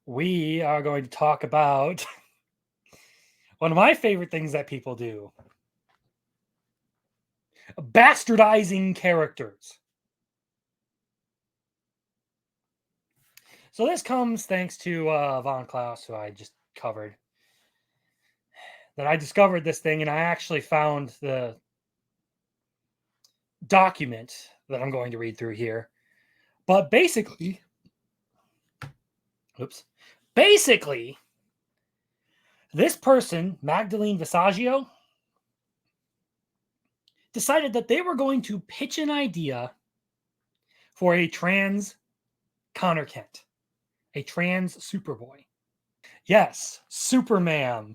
we are going to talk about one of my favorite things that people do: bastardizing characters. So this comes thanks to Von Klaus, who I just covered. That I discovered this thing, and I actually found the document that I'm going to read through here. But basically, oops, basically, this person, Magdalene Visaggio, decided that they were going to pitch an idea for a trans Connor Kent, a trans Superboy. Yes, Superma'am.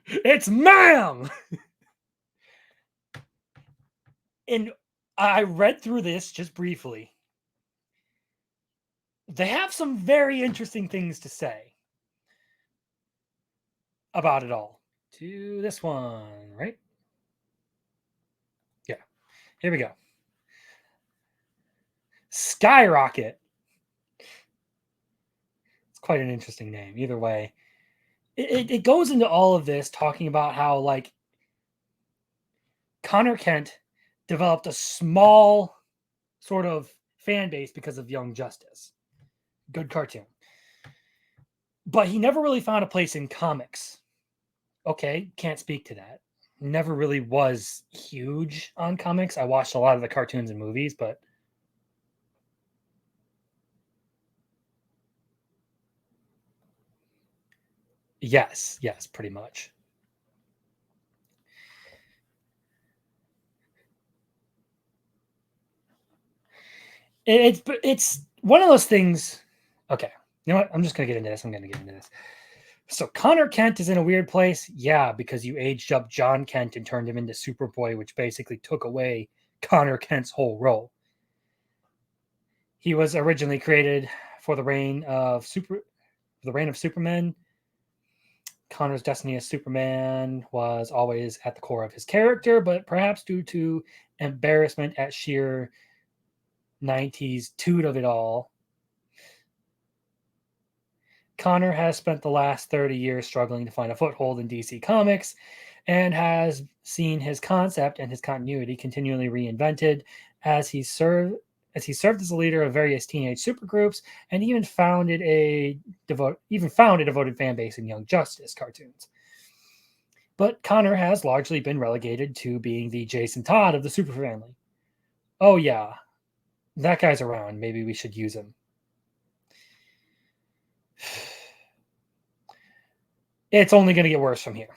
It's ma'am. And I read through this just briefly. They have some very interesting things to say about it all. To this one, right? Yeah. Here we go. Skyrocket. It's quite an interesting name. Either way, it goes into all of this talking about how, like, Connor Kent developed a small sort of fan base because of Young Justice. Good cartoon. But he never really found a place in comics. Okay, can't speak to that. Never really was huge on comics. I watched a lot of the cartoons and movies, but yes, pretty much. It's one of those things. Okay, you know what? I'm just gonna get into this. I'm gonna get into this. So Connor Kent is in a weird place, yeah, because you aged up John Kent and turned him into Superboy, which basically took away Connor Kent's whole role. He was originally created for the reign of Superman. Connor's destiny as Superman was always at the core of his character, but perhaps due to embarrassment at sheer 90s toot of it all, Connor has spent the last 30 years struggling to find a foothold in DC Comics and has seen his concept and his continuity continually reinvented as he served as a leader of various teenage supergroups and even founded a devoted fan base in Young Justice cartoons. But Connor has largely been relegated to being the Jason Todd of the Super family. Oh yeah, that guy's around. Maybe we should use him. It's only going to get worse from here.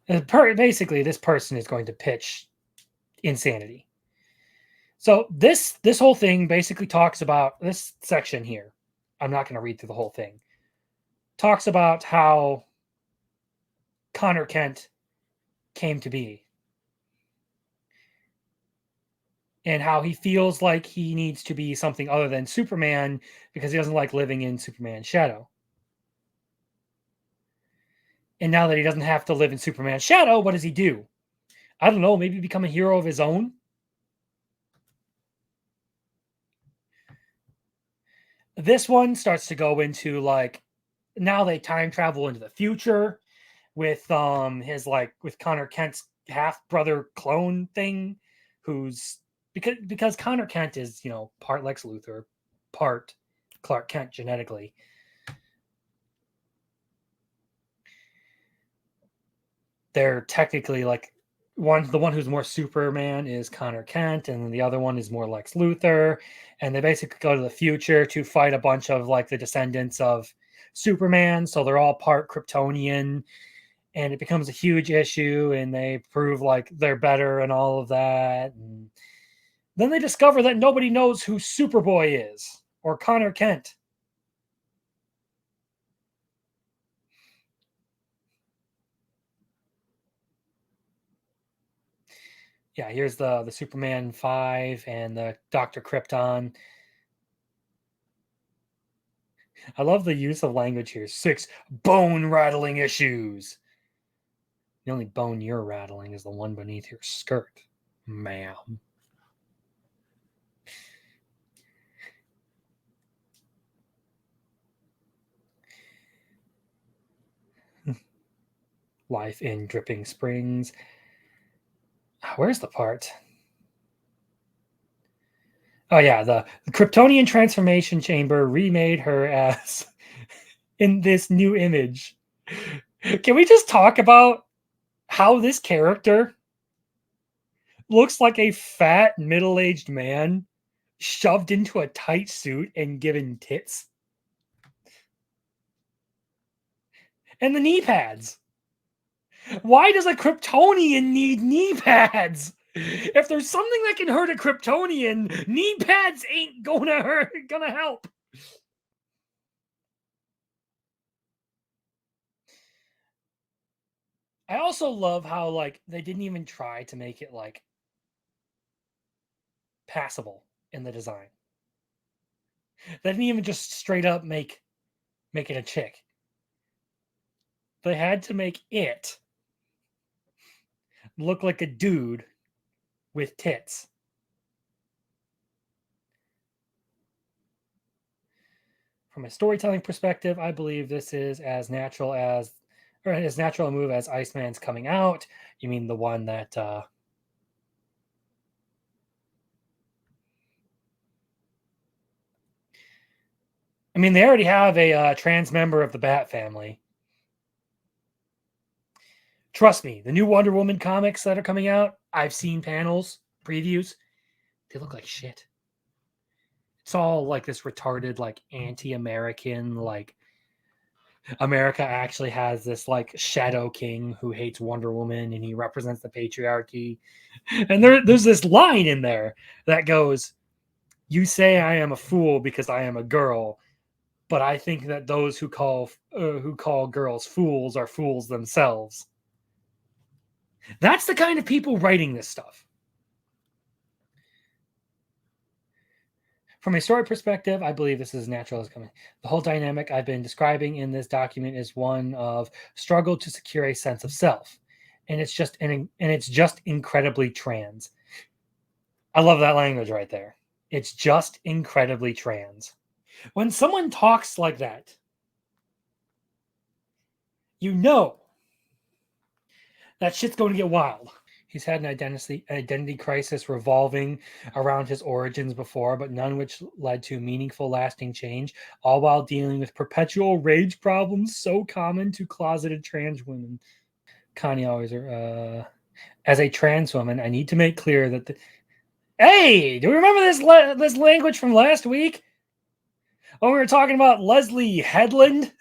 Basically, this person is going to pitch insanity. So this whole thing basically talks about this section here. I'm not going to read through the whole thing. Talks about how Connor Kent came to be and how he feels like he needs to be something other than Superman because he doesn't like living in Superman's shadow. And now that he doesn't have to live in Superman's shadow, what does he do? I don't know, maybe become a hero of his own? This one starts to go into, like, now they time travel into the future with with Connor Kent's half brother clone thing, who's because Connor Kent is, part Lex Luthor, part Clark Kent genetically. They're technically like the one who's more Superman is Connor Kent, and the other one is more Lex Luthor. And they basically go to the future to fight a bunch of, like, the descendants of Superman. So they're all part Kryptonian, and it becomes a huge issue. And they prove, like, they're better and all of that. And then they discover that nobody knows who Superboy is or Connor Kent. Yeah, here's the Superman 5 and the Dr. Krypton. I love the use of language here. 6 bone rattling issues. The only bone you're rattling is the one beneath your skirt, ma'am. life in Dripping Springs. Where's the part? Oh yeah, the Kryptonian transformation chamber remade her as in this new image. Can we just talk about how this character looks like a fat middle-aged man shoved into a tight suit and given tits? And the knee pads. Why does a Kryptonian need knee pads? If there's something that can hurt a Kryptonian, knee pads ain't gonna help. I also love how like they didn't even try to make it like passable in the design. They didn't even just straight up make it a chick. They had to make it look like a dude with tits. From a storytelling perspective, I believe this is as natural as a move as Iceman's coming out. You mean the one that I mean, they already have a trans member of the Bat family. Trust me, the new Wonder Woman comics that are coming out, I've seen panels, previews. They look like shit. It's all like this retarded, like anti-American, like America actually has this like shadow king who hates Wonder Woman and he represents the patriarchy. And there's this line in there that goes, "You say I am a fool because I am a girl, but I think that those who call girls fools are fools themselves." That's the kind of people writing this stuff. From a story perspective, I believe this is as natural as coming. The whole dynamic I've been describing in this document is one of struggle to secure a sense of self, and it's just incredibly trans. I love that language right there. It's just incredibly trans. When someone talks like that, you know that shit's going to get wild. He's had an identity crisis revolving around his origins before, but none which led to meaningful, lasting change, all while dealing with perpetual rage problems so common to closeted trans women. Connie always, as a trans woman, I need to make clear that hey, do you remember this language from last week? When we were talking about Leslie Headland?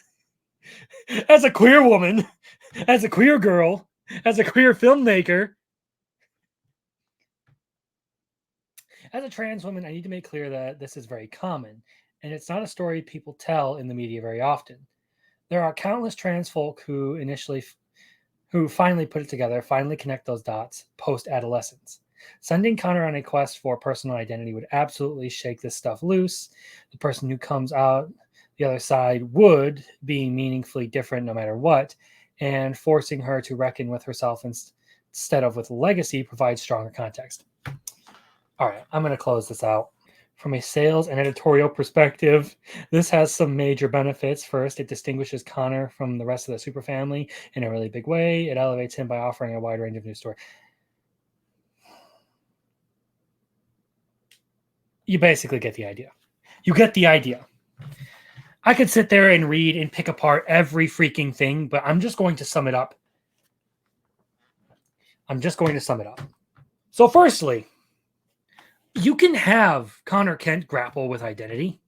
As a queer woman, as a queer girl, as a queer filmmaker, as a trans woman, I need to make clear that this is very common, and it's not a story people tell in the media very often. There are countless trans folk who finally put it together, finally connect those dots post adolescence. Sending Connor on a quest for personal identity would absolutely shake this stuff loose. The person who comes out the other side would be meaningfully different no matter what, and forcing her to reckon with herself instead of with legacy provides stronger context. All right, I'm going to close this out. From a sales and editorial perspective, this has some major benefits. First, it distinguishes Connor from the rest of the super family in a really big way. It elevates him by offering a wide range of new stories. You basically get the idea. You get the idea. I could sit there and read and pick apart every freaking thing, but I'm just going to sum it up. So, firstly, you can have Connor Kent grapple with identity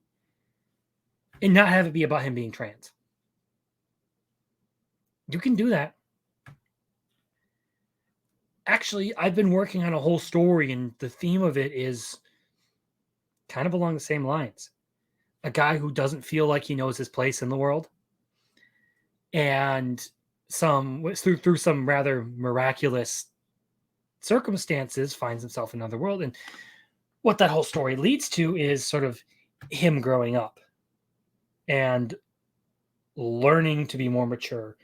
and not have it be about him being trans. You can do that. Actually, I've been working on a whole story, and the theme of it is kind of along the same lines. A guy who doesn't feel like he knows his place in the world, and through some rather miraculous circumstances finds himself in another world. And what that whole story leads to is sort of him growing up and learning to be more mature,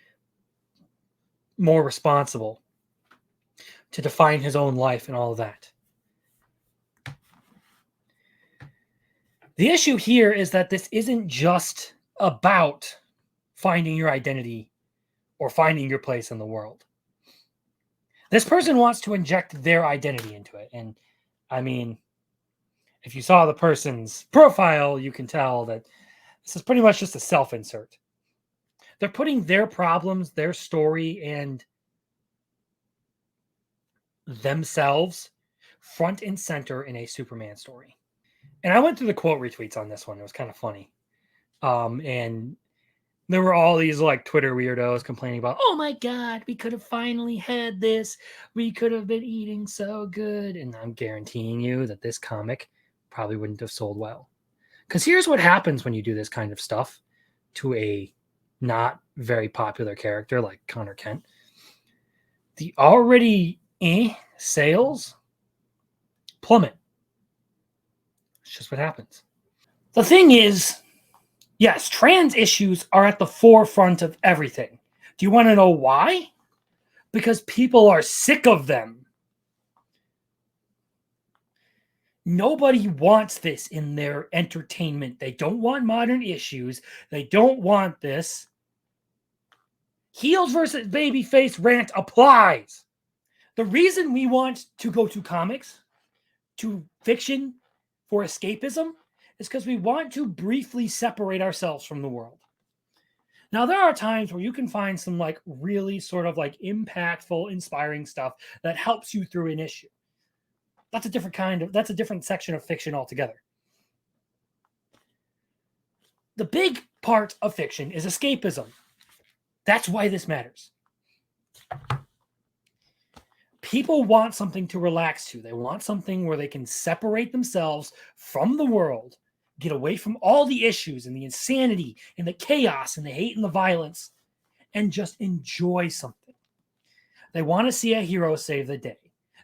more responsible, to define his own life and all of that. The issue here is that this isn't just about finding your identity or finding your place in the world. This person wants to inject their identity into it. And I mean, if you saw the person's profile, you can tell that this is pretty much just a self insert. They're putting their problems, their story, and themselves front and center in a Superman story. And I went through the quote retweets on this one. It was kind of funny. And there were all these like Twitter weirdos complaining about, oh my God, we could have finally had this. We could have been eating so good. And I'm guaranteeing you that this comic probably wouldn't have sold well. Because here's what happens when you do this kind of stuff to a not very popular character like Connor Kent. The already sales plummet. It's just what happens. The thing is, yes, trans issues are at the forefront of everything. Do you want to know why? Because people are sick of them. Nobody wants this in their entertainment. They don't want modern issues. They don't want this. Heels versus babyface rant applies. The reason we want to go to comics, to fiction for escapism, is because we want to briefly separate ourselves from the world. Now, there are times where you can find some like really sort of like impactful, inspiring stuff that helps you through an issue. That's a different section of fiction altogether. The big part of fiction is escapism. That's why this matters. People want something to relax to. They want something where they can separate themselves from the world, get away from all the issues and the insanity and the chaos and the hate and the violence, and just enjoy something. They want to see a hero save the day.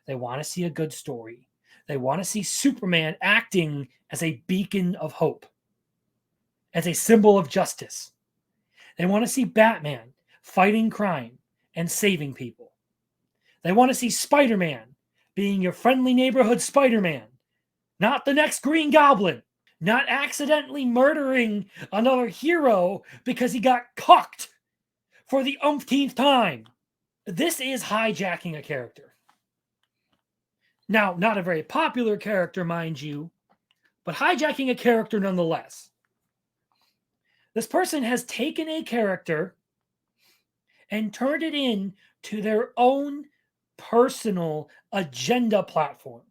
They want to see a good story. They want to see Superman acting as a beacon of hope, as a symbol of justice. They want to see Batman fighting crime and saving people. They want to see Spider-Man being your friendly neighborhood Spider-Man, not the next Green Goblin, not accidentally murdering another hero because he got cucked for the umpteenth time. This is hijacking a character. Now, not a very popular character, mind you, but hijacking a character nonetheless. This person has taken a character and turned it into their own personal agenda platform.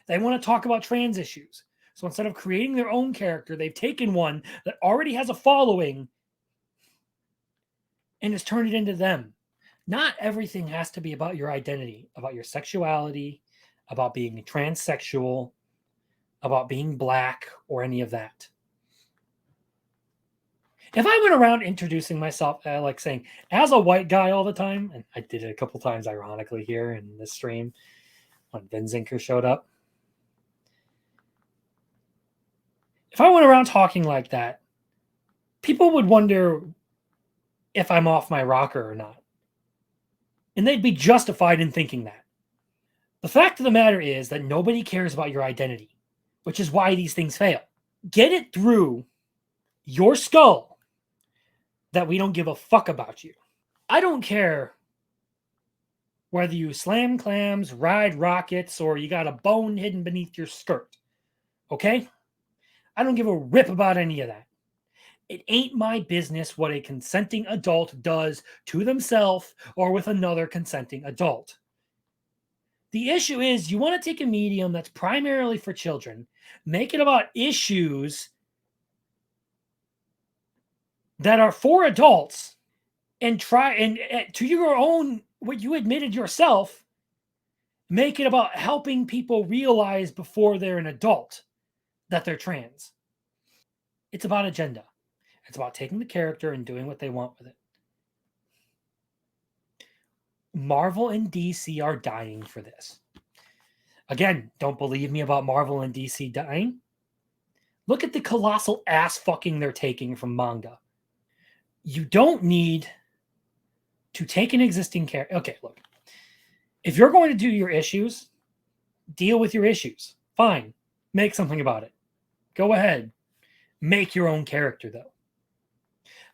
They want to talk about trans issues. So instead of creating their own character, they've taken one that already has a following and has turned it into them. Not everything has to be about your identity, about your sexuality, about being transsexual, about being black, or any of that. If I went around introducing myself, like saying, as a white guy all the time, and I did it a couple times ironically here in this stream when Vin Zinker showed up. If I went around talking like that, people would wonder if I'm off my rocker or not. And they'd be justified in thinking that. The fact of the matter is that nobody cares about your identity, which is why these things fail. Get it through your skull that we don't give a fuck about you. I don't care whether you slam clams, ride rockets, or you got a bone hidden beneath your skirt. Okay? I don't give a rip about any of that. It ain't my business what a consenting adult does to themselves or with another consenting adult. The issue is you want to take a medium that's primarily for children, make it about issues that are for adults, and try and to your own, what you admitted yourself, make it about helping people realize before they're an adult that they're trans. It's about agenda. It's about taking the character and doing what they want with it. Marvel and DC are dying for this. Again, don't believe me about Marvel and DC dying? Look at the colossal ass fucking they're taking from manga. You don't need to take an existing character. Okay, look. If you're going to do your issues, deal with your issues. Fine. Make something about it. Go ahead. Make your own character, though.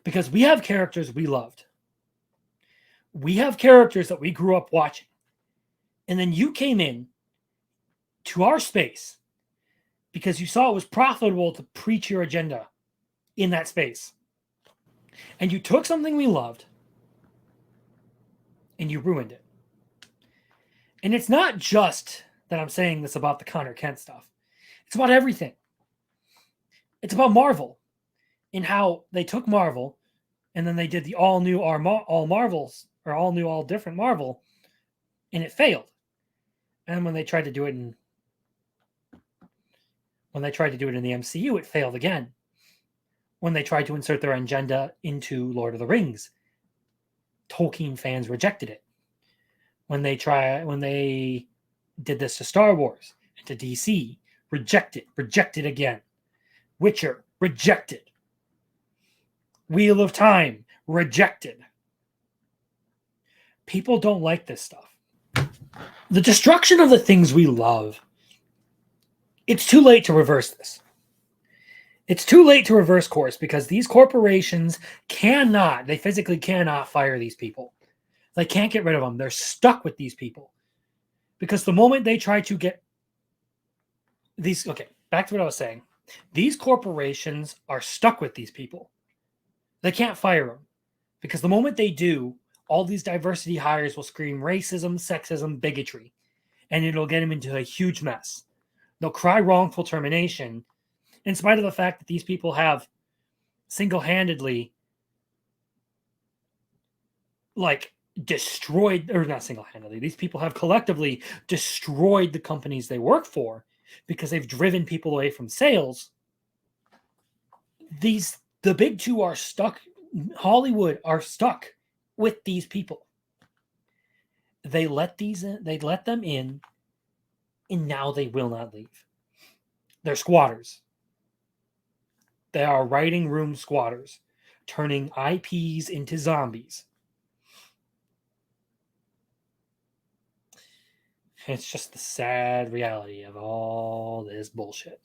Because we have characters we loved. We have characters that we grew up watching. And then you came in to our space because you saw it was profitable to preach your agenda in that space. And you took something we loved and you ruined it. And it's not just that I'm saying this about the Connor Kent stuff. It's about everything. It's about Marvel and how they took Marvel and then they did the all new all Marvels or all new all different Marvel, and it failed. And when they tried to do it in the MCU, it failed again. When they tried to insert their agenda into Lord of the Rings, Tolkien fans rejected it. When they did this to Star Wars and to DC, rejected again. Witcher, rejected. Wheel of Time, rejected. People don't like this stuff. The destruction of the things we love. It's too late to reverse this. It's too late to reverse course because these corporations they physically cannot fire these people. They can't get rid of them. They're stuck with these people. Because the moment they try to get these, okay, back to what I was saying. These corporations are stuck with these people. They can't fire them. Because the moment they do, all these diversity hires will scream racism, sexism, bigotry. And it'll get them into a huge mess. They'll cry wrongful termination, in spite of the fact that these people have single-handedly, destroyed, or not single-handedly, these people have collectively destroyed the companies they work for because they've driven people away from sales. The big two are stuck. Hollywood are stuck with these people. They let them in, and now they will not leave. They're squatters. They are writing room squatters, turning IPs into zombies. It's just the sad reality of all this bullshit.